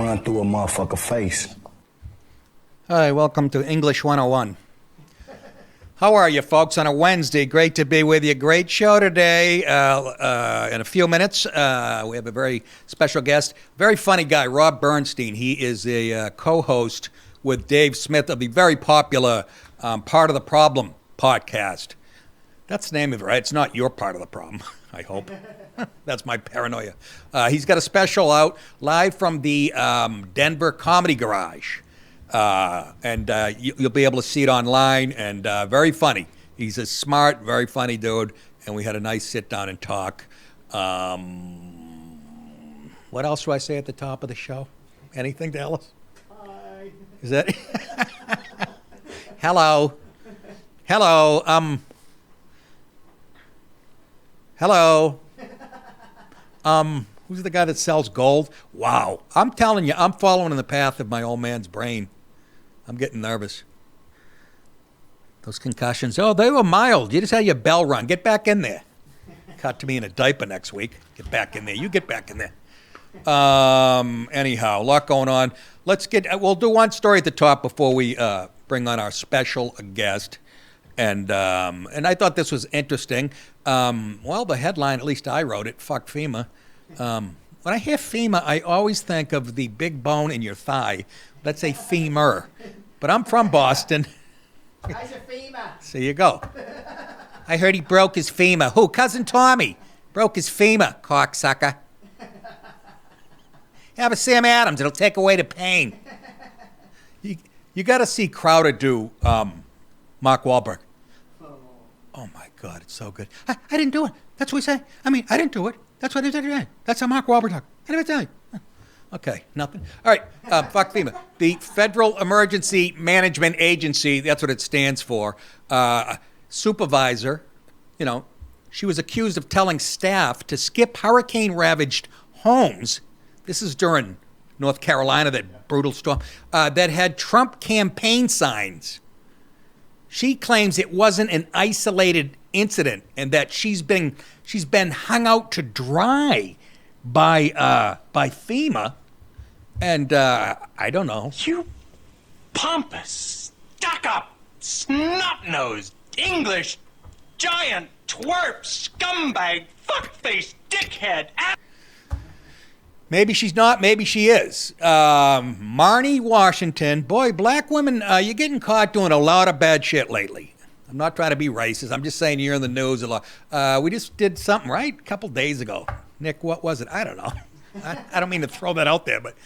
run through a motherfucker face. Hi, welcome to English 101. How are you, folks, on a Wednesday? Great to be with you. Great show today. In a few minutes, we have a very special guest, very funny guy, Rob Bernstein. He is a co-host with Dave Smith of the very popular Part of the Problem podcast. That's the name of it, right? It's not your part of the problem, I hope. That's my paranoia. He's got a special out live from the Denver Comedy Garage. And you'll be able to see it online, and very funny. He's a smart, very funny dude, and we had a nice sit down and talk. What else do I say at the top of the show? Anything to Ellis? Hi. Is that? Hello. Hello. Hello. Who's the guy that sells gold? Wow. I'm telling you, I'm following in the path of my old man's brain. I'm getting nervous. Those concussions, oh, they were mild. You just had your bell run. Get back in there. Cut to me in a diaper next week. Get back in there. You get back in there. Anyhow, a lot going on. We'll do one story at the top before we bring on our special guest. And I thought this was interesting. Well, the headline, at least I wrote it, fuck FEMA. When I hear FEMA, I always think of the big bone in your thigh. Let's say femur. But I'm from Boston. How's your FEMA? So you go. I heard he broke his femur. Who? Cousin Tommy. Broke his femur, cocksucker. Have a Sam Adams. It'll take away the pain. You got to see Crowder do Mark Wahlberg. Oh, my God. It's so good. I didn't do it. That's what we say. I mean, I didn't do it. That's what he did. That's how Mark Wahlberg talked. I didn't tell you. Okay, nothing. All right, fuck FEMA. The Federal Emergency Management Agency, that's what it stands for. Supervisor, she was accused of telling staff to skip hurricane-ravaged homes. This is during North Carolina, that brutal storm, that had Trump campaign signs. She claims it wasn't an isolated incident and that she's been hung out to dry by FEMA, and I don't know. You pompous, stuck-up, snot-nosed, English, giant, twerp, scumbag, fuckface, dickhead. Maybe she's not, maybe she is. Marnie Washington. Boy, black women, you're getting caught doing a lot of bad shit lately. I'm not trying to be racist. I'm just saying you're in the news a lot. We just did something, right? A couple days ago. Nick, what was it? I don't know. I don't mean to throw that out there, but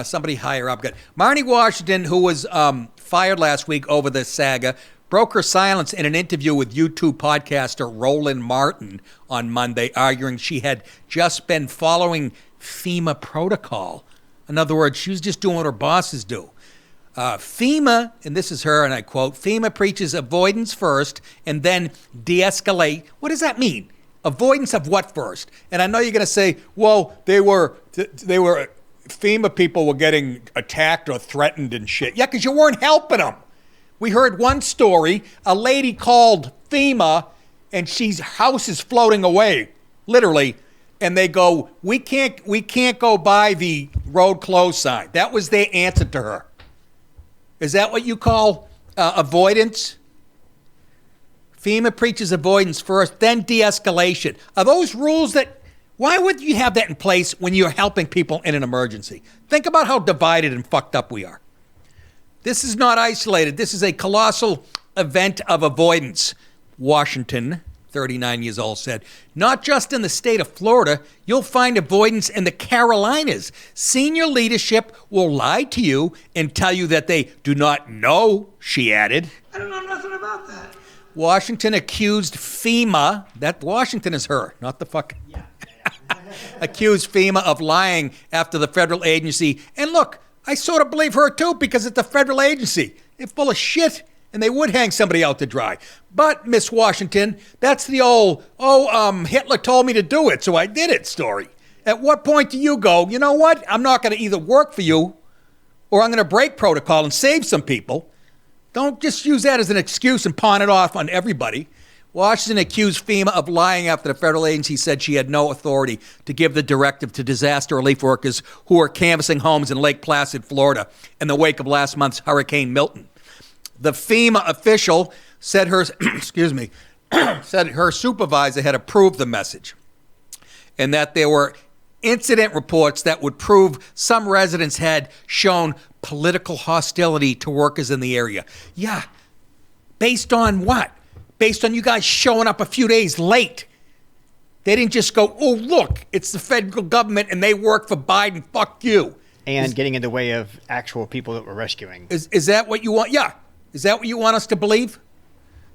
somebody higher up got Marnie Washington, who was fired last week over the saga, broke her silence in an interview with YouTube podcaster Roland Martin on Monday, arguing she had just been following FEMA protocol. In other words, she was just doing what her bosses do. FEMA, and this is her, and I quote, FEMA preaches avoidance first and then de-escalate. What does that mean? Avoidance of what first? And I know you're going to say, well, they were FEMA people were getting attacked or threatened and shit. Yeah, because you weren't helping them. We heard one story, a lady called FEMA and she's house is floating away, literally, and they go, we can't go by the road closed sign. That was their answer to her. Is that what you call avoidance? FEMA preaches avoidance first, then de-escalation. Are those rules why would you have that in place when you're helping people in an emergency? Think about how divided and fucked up we are. This is not isolated. This is a colossal event of avoidance. Washington, 39 years old, said, not just in the state of Florida, you'll find avoidance in the Carolinas. Senior leadership will lie to you and tell you that they do not know, she added. I don't know nothing about that. Washington accused FEMA, that Washington is her, not the fucking, accused FEMA of lying after the federal agency. And look, I sort of believe her too because it's a federal agency. They're full of shit and they would hang somebody out to dry. But, Miss Washington, that's the old, Hitler told me to do it, so I did it story. At what point do you go, you know what? I'm not going to either work for you or I'm going to break protocol and save some people. Don't just use that as an excuse and pawn it off on everybody. Washington accused FEMA of lying after the federal agency said she had no authority to give the directive to disaster relief workers who are canvassing homes in Lake Placid, Florida, in the wake of last month's Hurricane Milton. The FEMA official said her, said her supervisor had approved the message and that there were incident reports that would prove some residents had shown political hostility to workers in the area. Yeah, based on what? Based on you guys showing up a few days late. They didn't just go, oh, look, it's the federal government and they work for Biden, fuck you. And getting in the way of actual people that we're rescuing. Is that what you want? Yeah. Is that what you want us to believe?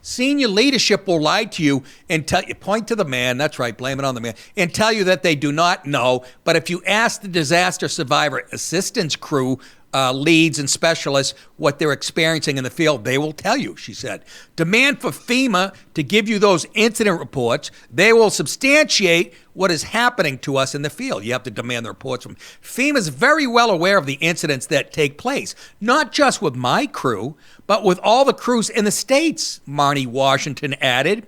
Senior leadership will lie to you and tell you, point to the man, that's right, blame it on the man, and tell you that they do not know. But if you ask the disaster survivor assistance crew leads and specialists what they're experiencing in the field, they will tell you, she said. Demand for FEMA to give you those incident reports. They will substantiate what is happening to us in the field. You have to demand the reports from FEMA. Is very well aware of the incidents that take place, not just with my crew, but with all the crews in the states, Marnie Washington added.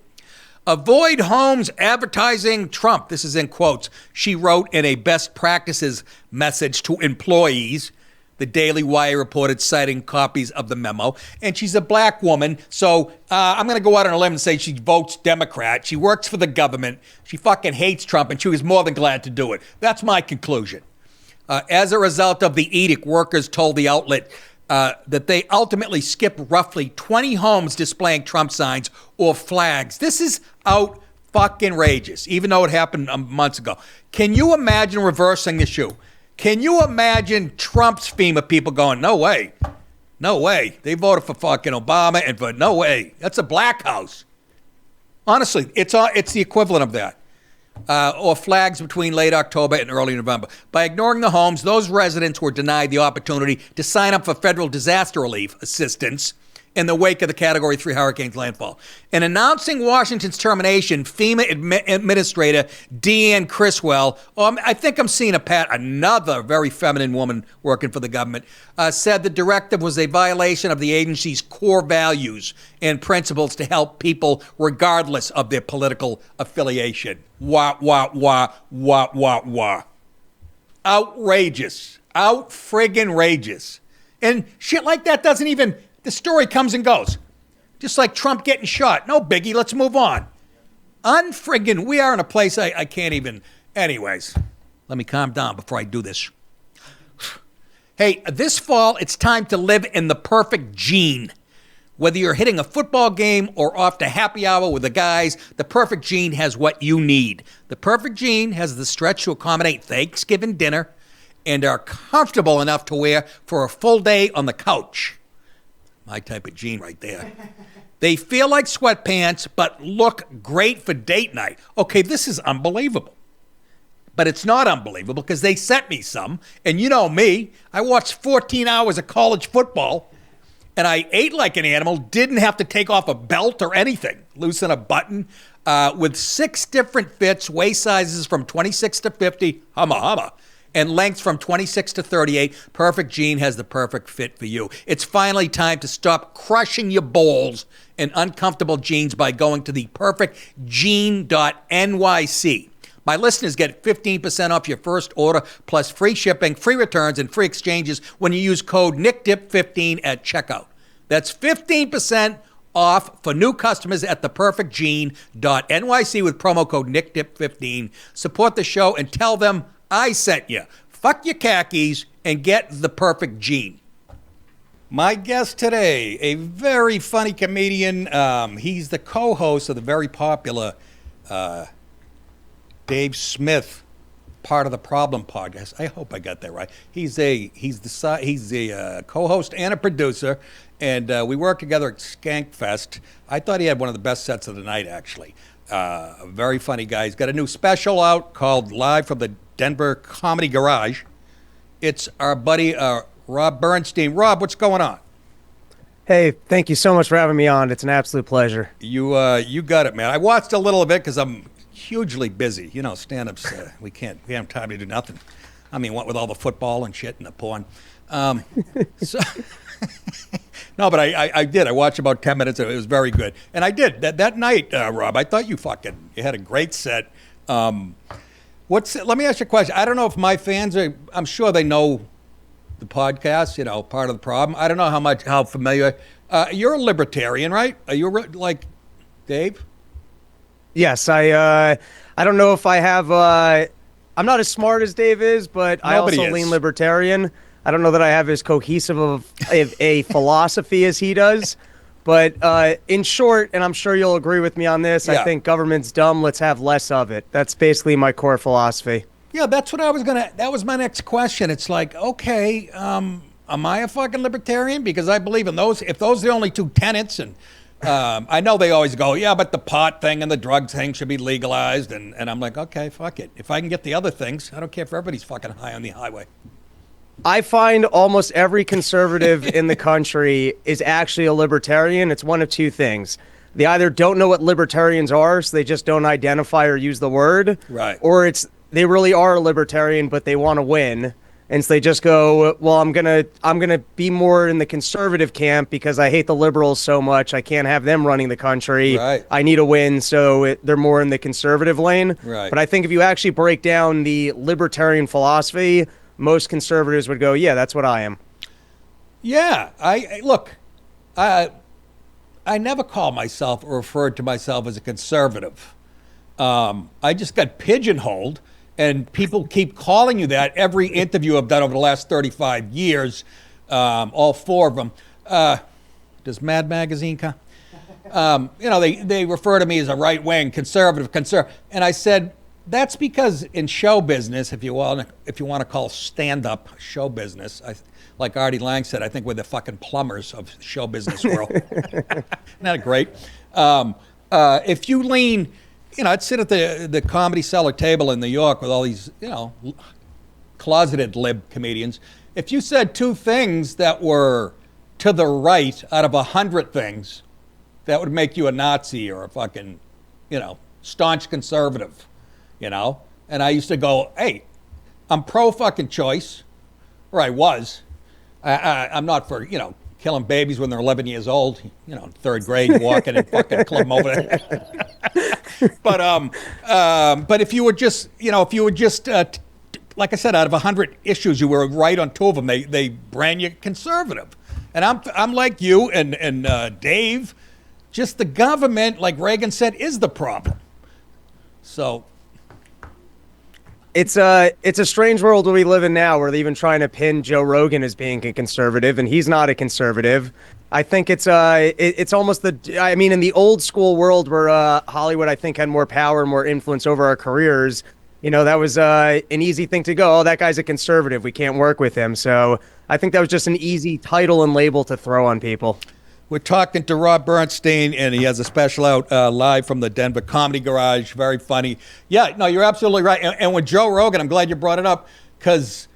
Avoid homes advertising Trump. This is in quotes. She wrote in a best practices message to employees. The Daily Wire reported, citing copies of the memo. And she's a black woman, so I'm going to go out on a limb and say she votes Democrat. She works for the government. She fucking hates Trump, and she was more than glad to do it. That's my conclusion. As a result of the edict, workers told the outlet that they ultimately skipped roughly 20 homes displaying Trump signs or flags. This is out fucking outrageous, even though it happened months ago. Can you imagine reversing the issue? Can you imagine Trump's FEMA people going, no way, no way. They voted for fucking Obama and for no way. That's a black house. Honestly, it's the equivalent of that. Or flags between late October and early November. By ignoring the homes, those residents were denied the opportunity to sign up for federal disaster relief assistance in the wake of the Category 3 hurricane's landfall. In announcing Washington's termination, FEMA Administrator Deanne Criswell, I think I'm seeing another very feminine woman working for the government, said the directive was a violation of the agency's core values and principles to help people regardless of their political affiliation. Wah, wah, wah, wah, wah, wah. Outrageous. Out-friggin-rageous. And shit like that doesn't even... The story comes and goes. Just like Trump getting shot. No biggie, let's move on. Unfriggin', we are in a place I can't even... Anyways, let me calm down before I do this. Hey, this fall, it's time to live in the perfect gene. Whether you're hitting a football game or off to happy hour with the guys, the perfect gene has what you need. The perfect gene has the stretch to accommodate Thanksgiving dinner and are comfortable enough to wear for a full day on the couch. My type of jean right there. They feel like sweatpants, but look great for date night. Okay, this is unbelievable. But it's not unbelievable because they sent me some. And you know me, I watched 14 hours of college football, and I ate like an animal, didn't have to take off a belt or anything, loosen a button, with 6 different fits, waist sizes from 26 to 50, humma, and lengths from 26 to 38. Perfect Jean has the perfect fit for you. It's finally time to stop crushing your balls in uncomfortable jeans by going to the perfectjean.nyc. My listeners get 15% off your first order, plus free shipping, free returns, and free exchanges when you use code NICKDIP15 at checkout. That's 15% off for new customers at theperfectjean.nyc with promo code NICKDIP15. Support the show and tell them I sent you. Fuck your khakis and get the perfect jean. My guest today, a very funny comedian. He's the co-host of the very popular Dave Smith, Part of the Problem podcast. I hope I got that right. He's a co-host and a producer, and we worked together at Skankfest. I thought he had one of the best sets of the night, actually. A very funny guy. He's got a new special out called Live from the Denver Comedy Garage. It's our buddy Rob Bernstein. Rob, what's going on? Hey, thank you so much for having me on. It's an absolute pleasure. You got it, man. I watched a little of it because I'm hugely busy. You know, stand-ups, we have time to do nothing. I mean, what with all the football and shit and the porn. So No, but I did. I watched about 10 minutes of it. It was very good. And I did. That night, Rob, I thought you had a great set. Let me ask you a question. I don't know if my fans I'm sure they know the podcast, part of the problem. I don't know how familiar. You're a libertarian, right? Are you like Dave? Yes, I don't know if I have. I'm not as smart as Dave is, but I also lean libertarian. I don't know that I have as cohesive of a philosophy as he does. But in short, and I'm sure you'll agree with me on this, I think government's dumb. Let's have less of it. That's basically my core philosophy. Yeah, that's what that was my next question. It's like, okay, am I a fucking libertarian? Because I believe in those. If those are the only two tenets, and I know they always go, yeah, but the pot thing and the drug thing should be legalized. And I'm like, okay, fuck it. If I can get the other things, I don't care if everybody's fucking high on the highway. I find almost every conservative in the country is actually a libertarian. It's one of two things. They either don't know what libertarians are, so they just don't identify or use the word. Right. Or they really are a libertarian, but they want to win. And so they just go, well, I'm gonna be more in the conservative camp because I hate the liberals so much. I can't have them running the country. Right. I need a win, so they're more in the conservative lane. Right. But I think if you actually break down the libertarian philosophy, most conservatives would go, yeah, that's what I am. Yeah, I never called myself or referred to myself as a conservative. I just got pigeonholed, and people keep calling you that. Every interview I've done over the last 35 years, all four of them. Does Mad Magazine count? They refer to me as a right-wing conservative. And I said, that's because in show business, if you want to call stand-up show business, like Artie Lang said, I think we're the fucking plumbers of show business world. Not great. If you lean, I'd sit at the Comedy Cellar table in New York with all these, closeted lib comedians. If you said two things that were to the right out of 100 things, that would make you a Nazi or a fucking, staunch conservative. And I used to go, hey, I'm pro fucking choice, or I was. I'm not for, killing babies when they're 11 years old, third grade, walking and fucking club them over there. But if you were just, like I said, out of 100 issues, you were right on two of them. They brand you conservative. And I'm like you and Dave, just the government, like Reagan said, is the problem. So... It's a strange world we live in now where they're even trying to pin Joe Rogan as being a conservative, and he's not a conservative. I think it's almost in the old school world where Hollywood, I think, had more power and more influence over our careers. That was an easy thing to go, oh, that guy's a conservative, we can't work with him. So I think that was just an easy title and label to throw on people. We're talking to Rob Bernstein, and he has a special out live from the Denver Comedy Garage. Very funny. Yeah, no, you're absolutely right. And with Joe Rogan, I'm glad you brought it up, because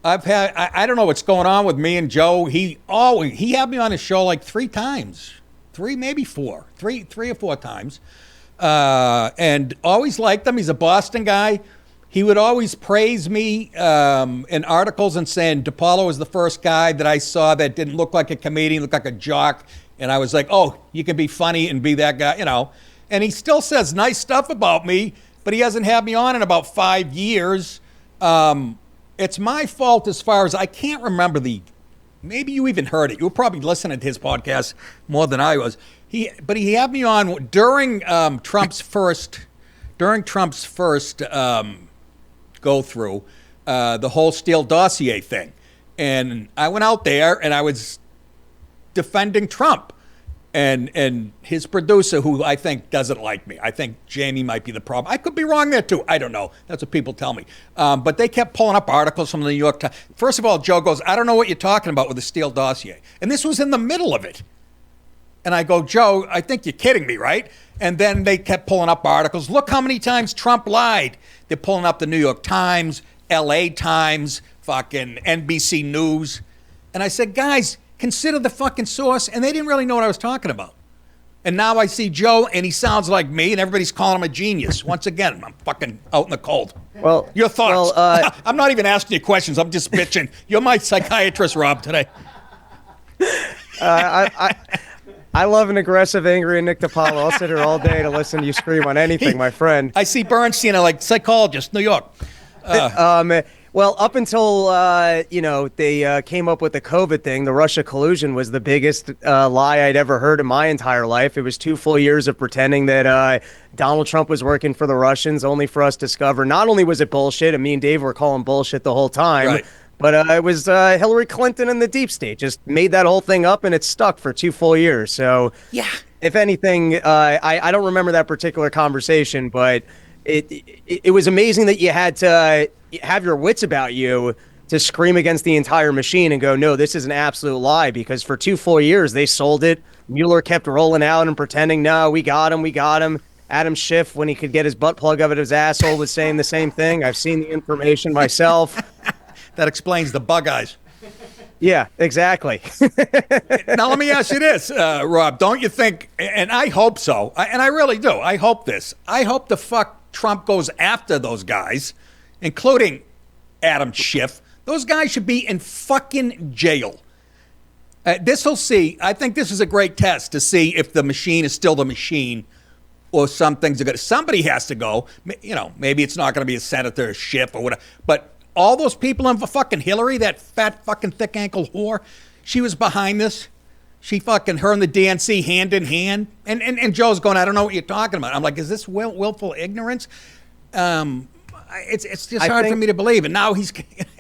I don't know what's going on with me and Joe. He had me on his show like 3 times, 3 or 4 times, and always liked him. He's a Boston guy. He would always praise me in articles and saying DiPaolo was the first guy that I saw that didn't look like a comedian, looked like a jock. And I was like, oh, you can be funny and be that guy, And he still says nice stuff about me, but he hasn't had me on in about 5 years. It's my fault as far as I can't remember maybe you even heard it. You were probably listening to his podcast more than I was. But he had me on during Trump's first go through the whole Steele dossier thing. And I went out there and I was defending Trump and his producer, who I think doesn't like me. I think Jamie might be the problem. I could be wrong there too. I don't know. That's what people tell me. But they kept pulling up articles from the New York Times. First of all, Joe goes, I don't know what you're talking about with the Steele dossier. And this was in the middle of it. And I go, Joe, I think you're kidding me, right? And then they kept pulling up articles. Look how many times Trump lied. They're pulling up the New York Times, LA Times, fucking NBC News. And I said, guys, consider the fucking source. And they didn't really know what I was talking about. And now I see Joe, and he sounds like me, and everybody's calling him a genius. Once again, I'm fucking out in the cold. Well, your thoughts? I'm not even asking you questions. I'm just bitching. You're my psychiatrist, Rob, today. I love an aggressive, angry Nick Di Paolo. I'll sit here all day to listen to you scream on anything, my friend. I see Bernstein, I like psychologist, New York. Well, up until they came up with the COVID thing, the Russia collusion was the biggest lie I'd ever heard in my entire life. It was 2 full years of pretending that Donald Trump was working for the Russians, only for us to discover not only was it bullshit, and me and Dave were calling bullshit the whole time, Right. but it was Hillary Clinton and the deep state just made that whole thing up, and it stuck for 2 full years. So, Yeah. if anything, I don't remember that particular conversation, but it was amazing that you had to have your wits about you to scream against the entire machine and go, no, this is an absolute lie, because for 2 full years they sold it. Mueller kept rolling out and pretending, no, we got him. Adam Schiff, when he could get his butt plug out of his asshole, was saying the same thing. I've seen the information myself. That explains the bug eyes. Yeah, exactly. Now, let me ask you this, Rob. Don't you think, and I hope so, and I really do, I hope this. I hope the fuck Trump goes after those guys, including Adam Schiff. Those guys should be in fucking jail. This will see. I think this is a great test to see if the machine is still the machine, or some things are going to. Somebody has to go. You know, maybe it's not going to be a senator, Schiff, or whatever. But all those people in fucking Hillary, that fat fucking thick ankle whore, she was behind this. She fucking, her and the DNC hand in hand. And Joe's going, I don't know what you're talking about. I'm like, is this willful ignorance? It's just hard for me to believe. And now he's,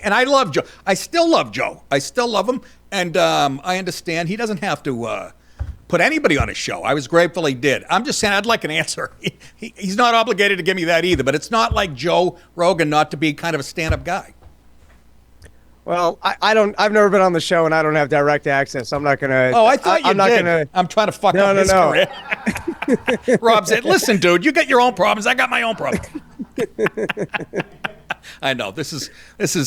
and I love Joe. I still love Joe. I still love him. And I understand he doesn't have to put anybody on his show. I was grateful he did. I'm just saying I'd like an answer. He's not obligated to give me that either, but it's not like Joe Rogan not to be kind of a stand-up guy. Well, I've never been on the show and I don't have direct access. I'm not going to. Oh, I thought you I'm not did. Gonna, I'm trying to fuck up his career. Rob said, listen, dude, you got your own problems. I got my own problems. I know this is.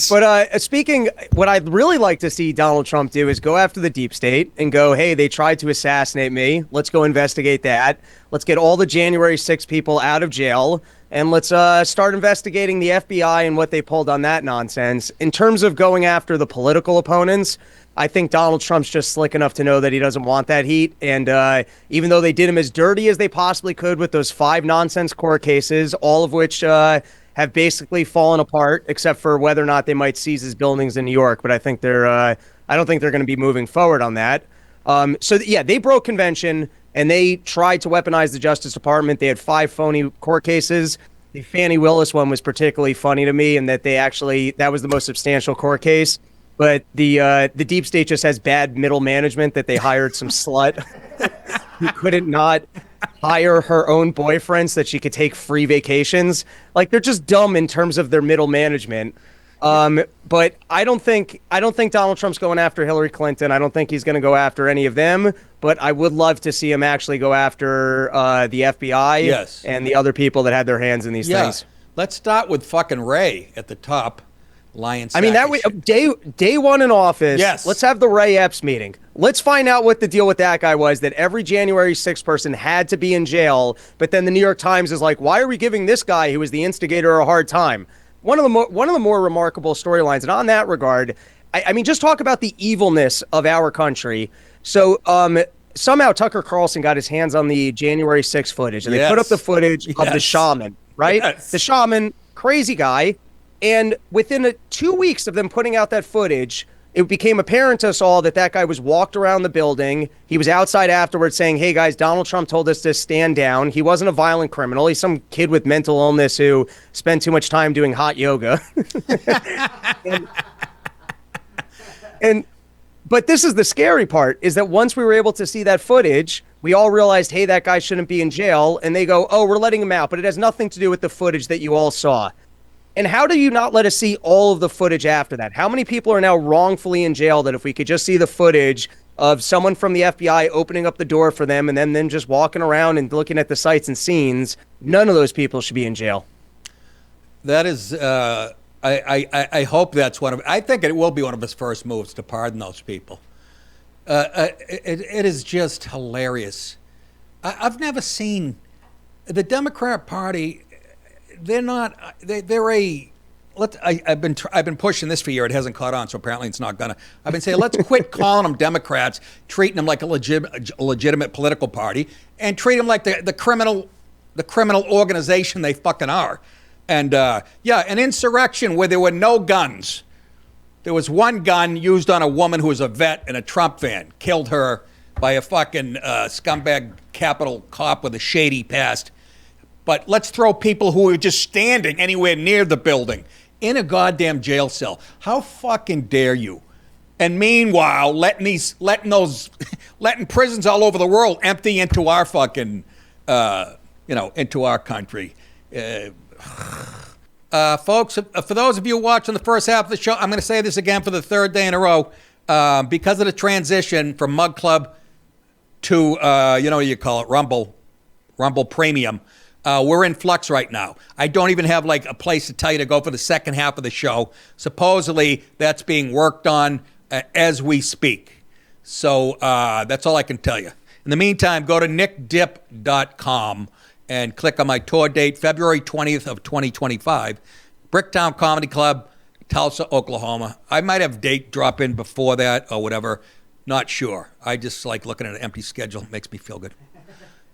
But speaking, what I'd really like to see Donald Trump do is go after the deep state and go, hey, they tried to assassinate me. Let's go investigate that. Let's get all the January 6 people out of jail. And let's start investigating the FBI and what they pulled on that nonsense. In terms of going after the political opponents, I think Donald Trump's just slick enough to know that he doesn't want that heat. And even though they did him as dirty as they possibly could with those 5 nonsense court cases, all of which have basically fallen apart, except for whether or not they might seize his buildings in New York. But I think I don't think they're going to be moving forward on that. They broke convention. And they tried to weaponize the Justice Department. They had 5 phony court cases. The Fannie Willis one was particularly funny to me, in that that was the most substantial court case. But the deep state just has bad middle management, that they hired some slut who couldn't not hire her own boyfriend so that she could take free vacations. Like, they're just dumb in terms of their middle management. But I don't think Donald Trump's going after Hillary Clinton. I don't think he's going to go after any of them. But I would love to see him actually go after the FBI and the other people that had their hands in these things. Let's start with fucking Ray at the top. Lion. I mean, that way, day one in office. Yes. Let's have the Ray Epps meeting. Let's find out what the deal with that guy was, that every January 6th person had to be in jail. But then the New York Times is like, why are we giving this guy who was the instigator a hard time? One of the more remarkable storylines, and on that regard, I mean, just talk about the evilness of our country. So somehow Tucker Carlson got his hands on the January 6th footage, and they put up the footage of the shaman, right? Yes. The shaman, crazy guy. And within 2 weeks of them putting out that footage, it became apparent to us all that guy was walked around the building. He was outside afterwards saying, hey, guys, Donald Trump told us to stand down. He wasn't a violent criminal. He's some kid with mental illness who spent too much time doing hot yoga. But this is the scary part, is that once we were able to see that footage, we all realized, hey, that guy shouldn't be in jail. And they go, oh, we're letting him out. But it has nothing to do with the footage that you all saw. And how do you not let us see all of the footage after that? How many people are now wrongfully in jail that if we could just see the footage of someone from the FBI opening up the door for them and then just walking around and looking at the sights and scenes, none of those people should be in jail. That is, I hope that's I think it will be one of his first moves to pardon those people. It is just hilarious. I've never seen the Democrat Party. They're I've been pushing this for a year. It hasn't caught on, so apparently it's not gonna. I've been saying let's quit calling them Democrats, treating them like a legitimate political party, and treat them like the criminal organization they fucking are. And an insurrection where there were no guns. There was one gun used on a woman who was a vet and a Trump fan. Killed her by a fucking scumbag Capitol cop with a shady past. But let's throw people who are just standing anywhere near the building in a goddamn jail cell. How fucking dare you? And meanwhile, letting prisons all over the world empty into our fucking, into our country. Folks, for those of you watching the first half of the show, I'm going to say this again for the third day in a row. Because of the transition from Mug Club to, you call it, Rumble Premium, we're in flux right now. I don't even have like a place to tell you to go for the second half of the show. Supposedly, that's being worked on as we speak. So that's all I can tell you. In the meantime, go to nickdip.com and click on my tour date, February 20th of 2025, Bricktown Comedy Club, Tulsa, Oklahoma. I might have date drop in before that or whatever. Not sure. I just like looking at an empty schedule. It makes me feel good.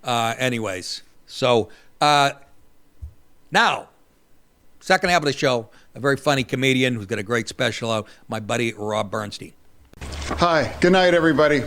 Anyways, so now, second half of the show, a very funny comedian who's got a great special out, my buddy Rob Bernstein. Hi, good night, everybody.